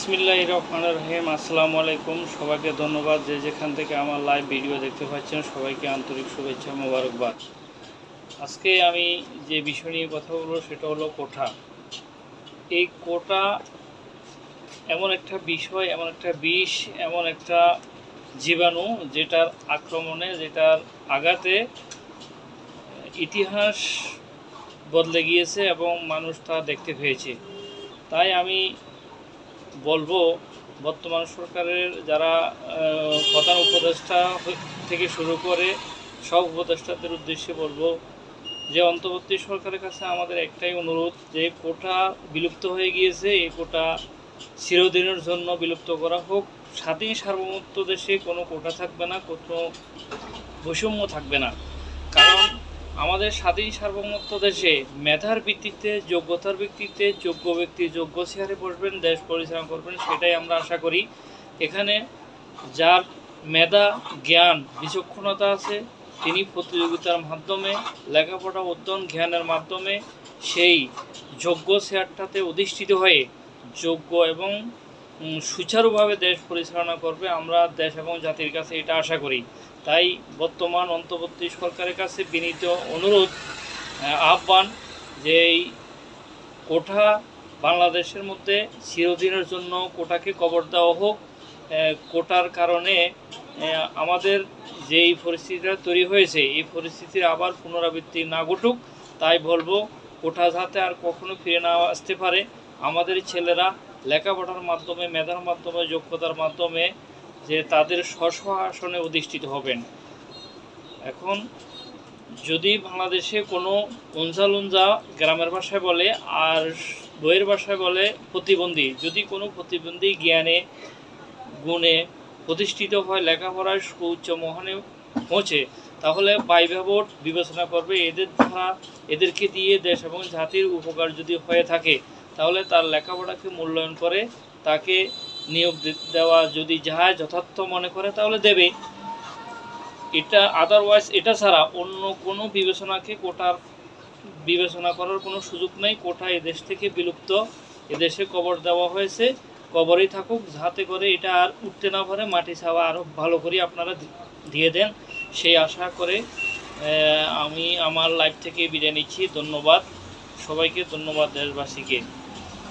বিসমিল্লাহির রহমানির রহিম। আসসালামু আলাইকুম। সবাইকে ধন্যবাদ, যে যেখান থেকে আমার লাইভ ভিডিও দেখতে পাচ্ছেন সবাইকে আন্তরিক শুভেচ্ছা, মোবারকবাদ। আজকে আমি যে বিষয় নিয়ে কথা বলবো সেটা হলো কোটা। এই কোটা এমন একটা বিষয়, এমন একটা বিষ, এমন একটা জীবাণু যেটার আক্রমণে, যেটার আঘাতে ইতিহাস বদলে গিয়েছে এবং মানুষ তা দেখতে পেয়েছে। তাই আমি বলবো, বর্তমান সরকারের যারা প্রধান উপদেষ্টা থেকে শুরু করে সব উপদেষ্টাদের উদ্দেশ্যে বলবো যে অন্তর্বর্তী সরকারের কাছে আমাদের একটাই অনুরোধ, যে কোটা বিলুপ্ত হয়ে গিয়েছে, এই কোটা চিরদিনের জন্য বিলুপ্ত করা হোক। স্বাধীন সার্বভৌমত্ব দেশে কোনো কোটা থাকবে না, কোনো বৈষম্য থাকবে না। কারণ আমাদের স্বাধীন সার্বভৌমত্ব দেশে মেধার ভিত্তিতে, যোগ্যতার ভিত্তিতে যোগ্য ব্যক্তি যোগ্য চেয়ারে বসবেন, দেশ পরিচালনা করবেন, সেটাই আমরা আশা করি। এখানে যার মেধা, জ্ঞান, বিচক্ষণতা আছে, তিনি প্রতিযোগিতার মাধ্যমে, লেখাপড়া, অধ্যয়ন, জ্ঞানের মাধ্যমে সেই যোগ্য চেয়ারটাতে অধিষ্ঠিত হয়ে যোগ্য এবং সুচারুভাবে দেশ পরিচালনা করবে। আমরা দেশ এবং জাতির কাছে এটা আশা করি। তাই বর্তমান অন্তর্বর্তী সরকারের কাছে বিনীত অনুরোধ, আহ্বান, যে এই কোটা বাংলাদেশের মধ্যে চিরদিনের জন্য কোটাকে কবর দেওয়া হোক। কোটার কারণে আমাদের যেই পরিস্থিতিটা তৈরি হয়েছে, এই পরিস্থিতির আবার পুনরাবৃত্তি না ঘটুক। তাই বলবো, কোটা যাতে আর কখনো ফিরে না আসতে পারে। আমাদের ছেলেরা লেখাপড়ার মাধ্যমে, মেধার মাধ্যমে, যোগ্যতার মাধ্যমে যে তাদের স্ব আসনে অধিষ্ঠিত হবেন। এখন যদি বাংলাদেশে কোনো উঞ্জা গ্রামের ভাষায় বলে, আর বইয়ের ভাষায় বলে প্রতিবন্ধী, যদি কোনো প্রতিবন্ধী জ্ঞানে গুণে প্রতিষ্ঠিত হয়, লেখাপড়ায় সুউচ্চ মহানে পৌঁছে, তাহলে ভাইভা বোর্ড বিবেচনা করবে এদের দ্বারা, এদেরকে দিয়ে দেশ এবং জাতির উপকার যদি হয়ে থাকে, তাহলে তার লেখাপড়াকে মূল্যায়ন করে তাকে নিয়োগ দেওয়া যদি যায় যথার্থ মনে করে, তাহলে দেবে। এটা আদারওয়াইজ, এটা ছাড়া অন্য কোনো বিবেচনাকে কোটার বিবেচনা করার কোনো সুযোগ নেই। কোটা এদেশ থেকে বিলুপ্ত, এদেশে কবর দেওয়া হয়েছে, কবরেই থাকুক, যাতে করে এটা আর উঠতে না পারে। মাটি ছাওয়া আরও ভালো করে আপনারা দিয়ে দেন, সেই আশা করে আমি আমার লাইফ থেকে বিদায় নিচ্ছি। ধন্যবাদ সবাইকে, ধন্যবাদ দেশবাসীকে।